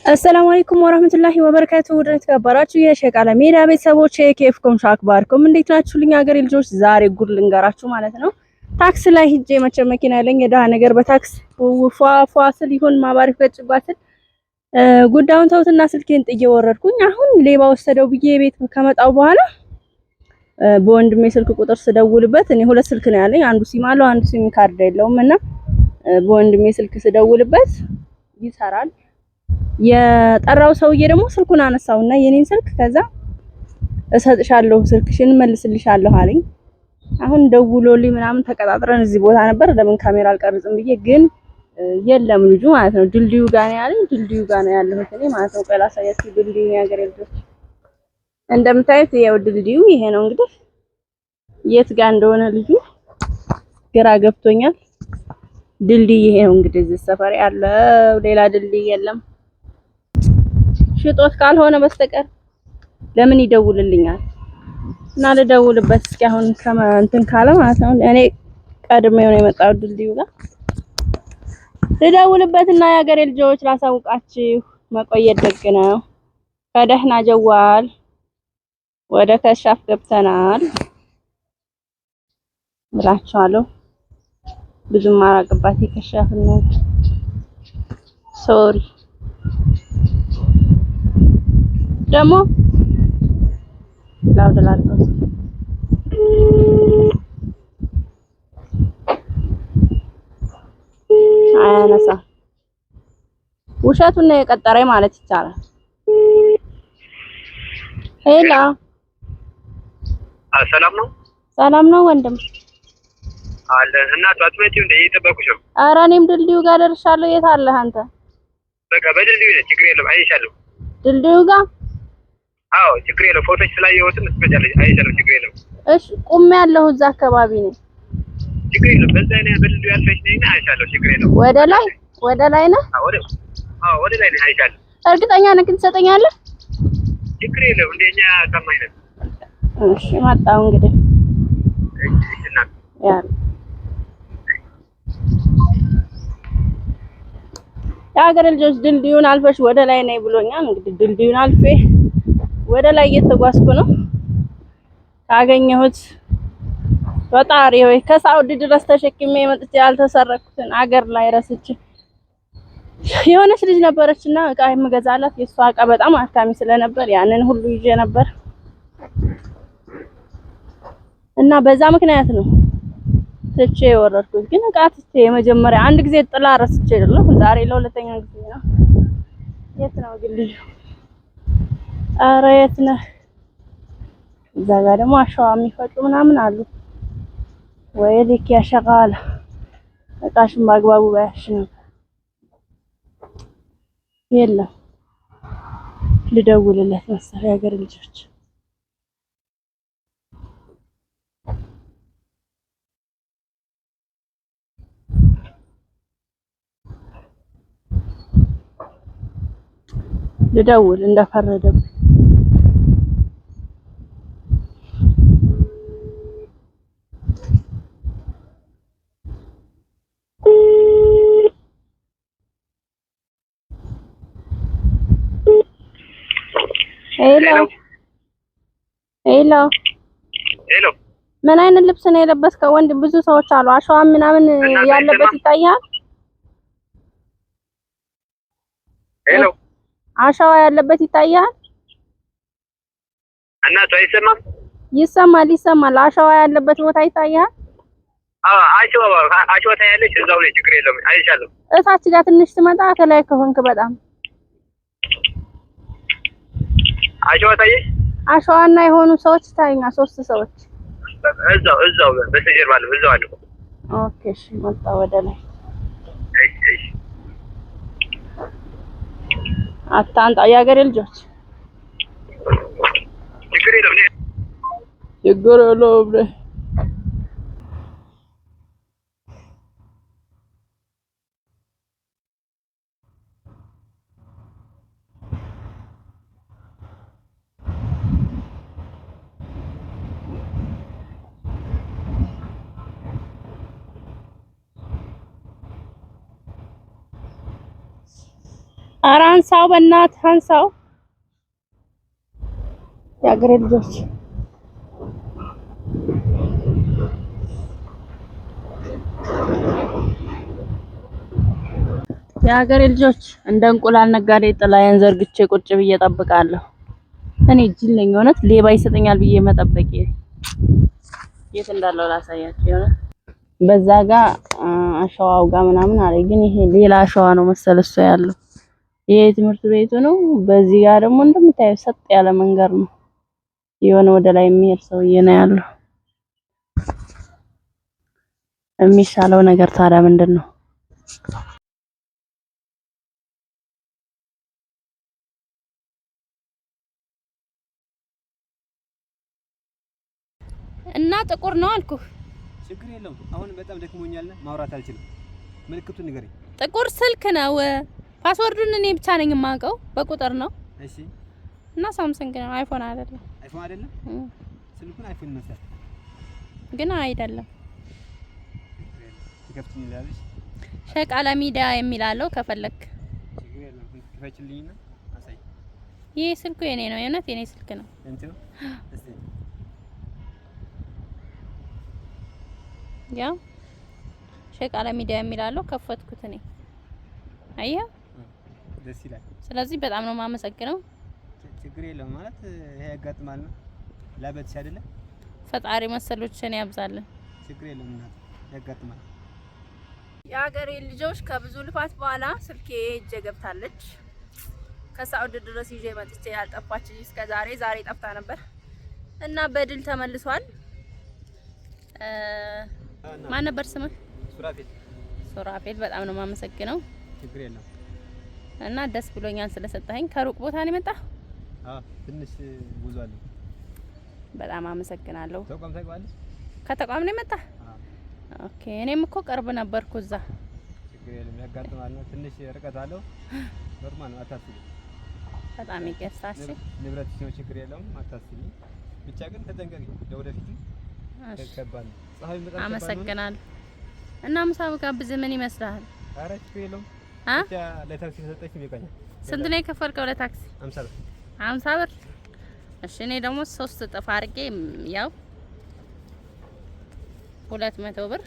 አሰላሙ አለይኩም ወራህመቱላሂ ወበረካቱ። ወደ ተከበራችሁ የሸቃላ ሜዳ ቤተሰቦች ኬፍኩም ሻክባርኩም እንዴት ናችሁልኝ? ሀገሬ ልጆች ዛሬ ጉድ ልንገራችሁ ማለት ነው። ታክስ ላይ ሂጄ መቼም መኪና ያለኝ የደሃ ነገር በታክስ ፏ ስል ይሁን ማባሪፍ ገጭባትን ጉዳዩን ተውትና ስልኬን ጥዬ ወረድኩኝ። አሁን ሌባ ወሰደው ብዬ ቤት ከመጣው በኋላ በወንድሜ ስልክ ቁጥር ስደውልበት እኔ ሁለት ስልክ ነው ያለኝ፣ አንዱ ሲም አለው አንዱ ሲም ካርድ የለውም እና በወንድሜ ስልክ ስደውልበት ይሰራል። የጠራው ሰውዬ ደግሞ ስልኩን አነሳውና የኔን ስልክ ከዛ እሰጥሻለሁ ስልክሽን መልስልሻለሁ አለኝ። አሁን ደውሎልኝ ምናምን ተቀጣጥረን እዚህ ቦታ ነበር። ለምን ካሜራ አልቀርጽም ብዬ ግን የለም ልጁ ማለት ነው። ድልድዩ ጋር ነው ያለኝ። ድልድዩ ጋር ነው ያለሁት እኔ ማለት ነው። ቆይ ላሳያችሁ። ድልድዩ የሀገሬ ልጆች እንደምታዩት ያው ድልድዩ ይሄ ነው። እንግዲህ የት ጋር እንደሆነ ልጁ ግራ ገብቶኛል። ድልድይ ይሄ ነው እንግዲህ እዚህ ሰፈር ያለው ሌላ ድልድይ የለም። ሽጦት ካልሆነ በስተቀር ለምን ይደውልልኛል? እና ልደውልበት እስኪ አሁን እንትን ካለ ማለት ነው። እኔ ቀድሜው ነው የመጣው ድልድዩ ጋር ልደውልበትና የሀገሬ ልጆች ላሳውቃችሁ። መቆየት ደግ ነው። ከደህና ጀዋል ወደ ከሻፍ ገብተናል ብላችኋለሁ። ብዙም ማራቅባት የከሻፍ ነው። ሶሪ ደግሞ ላውደላልኩት አያነሳ ውሸቱን ነው የቀጠረኝ ማለት ይቻላል። ሄላ ሰላም ነው? ሰላም ነው ወንድም አለ እና አትመጪው እንደ እየጠበኩሽ ነው። ኧረ እኔም ድልድዩ ጋር ደርሻለሁ። የት አለህ አንተ? በቃ በድልድዩ ነው፣ ችግር የለም አይሻለሁ። ድልድዩ ጋር? አዎ ችግር የለም። ፎቶች ስላየሁትም እስከጃለሽ አይሻለሁ፣ ችግር የለም። እሺ ቁም ያለሁ እዛ አካባቢ ነው። ችግር የለም። በዛ ላይ በድልድዩ ያልፈሽ ነኝና አይሻለሁ፣ ችግር የለም። ወደ ላይ ነህ? ወደ ላይ ነኝ አይሻለሁ። እርግጠኛ ነህ ግን ትሰጠኛለህ? ችግር የለም። እንደኛ ታማኝ ነን። እሺ መጣሁ እንግዲህ እሺ እና ያ የሀገሬ ልጆች ድልድዩን አልፈሽ ወደ ላይ ነኝ ብሎኛል። እንግዲህ ድልድዩን አልፌ ወደ ላይ እየተጓዝኩ ነው። ካገኘሁት ፈጣሪ ሆይ ከሳውዲ ድረስ ተሸክሜ መጥቼ ያልተሰረኩትን አገር ላይ ረስቼ የሆነች ልጅ ነበረችና እቃ የምገዛላት የሷ እቃ በጣም አካሚ ስለነበር ያንን ሁሉ ይዤ ነበር እና በዛ ምክንያት ነው ትቼ የወረድኩት። ግን እቃ ትቼ የመጀመሪያ አንድ ጊዜ ጥላ ረስቼ አይደለም፣ ዛሬ ለሁለተኛ ጊዜ ነው። የት ነው ግን ልጁ? ኧረ የት ነህ? እዛ ጋር ደግሞ አሸዋ የሚፈጩ ምናምን አሉ። ወይ ልክ ያሸቃለ እቃሽን በአግባቡ ባያሽ ነበር። የለም ልደውልለት መሰለኝ የሀገሬ ልጆች። ልደውል እንደፈረደብኝ ሄሎ ምን አይነት ልብስ ነው የለበስከው? ወንድ ብዙ ሰዎች አሉ። አሸዋ ምናምን ያለበት ይታያል። ሄሎ አሸዋ ያለበት ይታያል። እናቱ አይሰማም? ይሰማል። አሸዋ ያለበት ቦታ ይታያል። አሸዋ ታያለች። እዛው ላይ ችግር የለም አይሻለሁ። እታች ጋር ትንሽ ትመጣ ከላይ ከሆንክ በጣም አሸዋ ታየሽ? አሸዋና የሆኑ ሰዎች ታዩኛል። 3 ሰዎች እዛው በስተጀርባ አለው። እዛው አለው። ኦኬ እሺ መጣ ወደ ላይ። እሺ አታንጣ የሀገሬ ልጆች። ችግር የለም ኧረ አንሳው በእናትህ አንሳው። የአገሬ ልጆች የሀገሬ ልጆች እንደ እንቁላል ነጋዴ ጥላዬን ዘርግቼ ቁጭ ብዬ እጠብቃለሁ። እኔ ጅል ነኝ እውነት ሌባ ይሰጠኛል ብዬ መጠበቄ። የት እንዳለው ላሳያችሁ። የሆነ በዛ ጋር አሸዋው ጋር ምናምን አለ፣ ግን ይሄ ሌላ አሸዋ ነው መሰል እሱ ያለው። ይሄ ትምህርት ቤቱ ነው። በዚህ ጋር ደግሞ እንደምታዩት ሰጥ ያለ መንገድ ነው። የሆነ ወደ ላይ የሚሄድ ሰውዬ ነው ያለው። የሚሻለው ነገር ታዲያ ምንድን ነው? እና ጥቁር ነው አልኩህ። ችግር የለውም። አሁን በጣም ደክሞኛል፣ ማውራት አልችልም። ምልክቱን ንገረኝ። ጥቁር ስልክ ነው። ፓስወርዱን እኔ ብቻ ነኝ የማውቀው፣ በቁጥር ነው። እሺ። እና ሳምሰንግ ነው፣ አይፎን አይደለም። አይፎን አይደለም? ስልኩን አይፎን መሰል ግን አይደለም። ትከፍትኝ ይላልሽ። ሸቃላ ሚዲያ የሚላለው ከፈለክ ችግር የለውም። ትከፍችልኝና አሳይ። ይሄ ስልኩ የኔ ነው፣ የእውነት የኔ ስልክ ነው። እንዴ? እስቲ ያ ሸቃላ ሚዲያ የሚላለው ከፈትኩት እኔ። አየህ? ደስ ይላል። ስለዚህ በጣም ነው የማመሰግነው። ችግር የለውም ማለት ይሄ ያጋጥማል ነው። ላበትሽ አይደለ? ፈጣሪ መሰሎችን ያብዛልን። ችግር የለውም እናት፣ ያጋጥማል። የሀገሬ ልጆች ከብዙ ልፋት በኋላ ስልኬ እጄ ገብታለች። ከሳውዲ ድረስ ይዤ መጥቼ ያልጠፋችኝ እስከ ዛሬ ጠፍታ ነበር እና በድል ተመልሷል። ማን ነበር ስምህ? ሱራፌል። ሱራፌል በጣም ነው የማመሰግነው። ችግር የለም እና ደስ ብሎኛል ስለሰጠኸኝ። ከሩቅ ቦታ ነው የመጣህ? አዎ ትንሽ ጉዞ አለ። በጣም አመሰግናለሁ። ተቋም ታውቃለህ? ከተቋም ነው የመጣህ? ኦኬ። እኔም እኮ ቅርብ ነበርኩ እዛ። ችግር የለም ያጋጥማል ነው። ትንሽ ርቀት አለው። ኖርማል ነው፣ አታስቢ። በጣም ይገርሳሽ። ንብረት ነው፣ ችግር የለውም፣ አታስቢ። ብቻ ግን ተጠንቀቂ ለወደፊቱ። ተከባል ፀሐይ በጣም አመሰግናለሁ። እና ምሳ ብጋብዝ ምን ይመስልሃል? ኧረ ችግር የለውም። ብቻ ለታክሲ ተሰጠች ይበቃኛል። ስንት ነው የከፈልከው ለታክሲ? 50 ብር። 50 ብር። እሺ እኔ ደግሞ 3 እጥፍ አድርጌ ያው 200 ብር።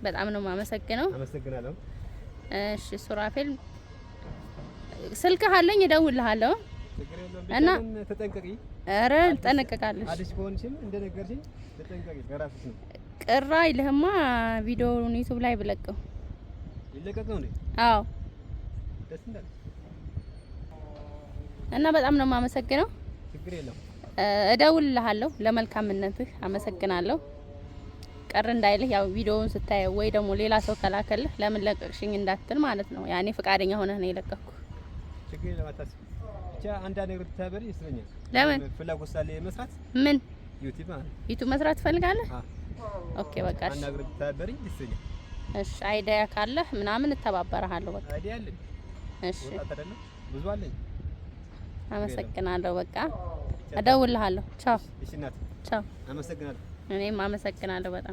በጣም ነው የማመሰግነው። አመሰግናለሁ። እሺ ሱራፌል ስልክህ አለኝ፣ እደውልልሃለሁ። ችግር የለውም። እና ተጠንቀቂ። ኧረ እጠነቀቃለሁ። አዲስ ከሆንሽም እንደነገርሽኝ ተጠንቀቂ። ለራስሽ ነው። ቅራ ይልህማ ቪዲዮውን ዩቲዩብ ላይ ብለቀው ይለቀቀው ነው? አዎ ደስ እንዳለ እና በጣም ነው የማመሰግነው። ችግር የለውም። እደውልልሃለሁ። ለመልካምነትህ አመሰግናለሁ። ቀር እንዳይልህ ያው ቪዲዮውን ስታየው ወይ ደግሞ ሌላ ሰው ከላከልህ ለምን ለቀቅሽኝ እንዳትል ማለት ነው። ያኔ ፈቃደኛ ሆነህ ነው የለቀቅኩ። ችግር የለውም። አታስቢ። ብቻ አንዳንድ ነገር ብታበሪ ይስለኛል። ለምን ፍላጎት ሳለ መስራት ምን ዩቲዩብ መስራት ትፈልጋለህ? ኦኬ በቃ እሺ። አንዳንድ ነገር ብታበሪ ይስለኛል። እሺ አይዲያ ካለህ ምናምን እተባበረሃለሁ። በቃ አይዲያ አለኝ። እሺ ብዙ አለኝ። አመሰግናለሁ። በቃ እደውልልሃለሁ። ቻው። እሺ እናት፣ ቻው። አመሰግናለሁ። እኔም አመሰግናለሁ በጣም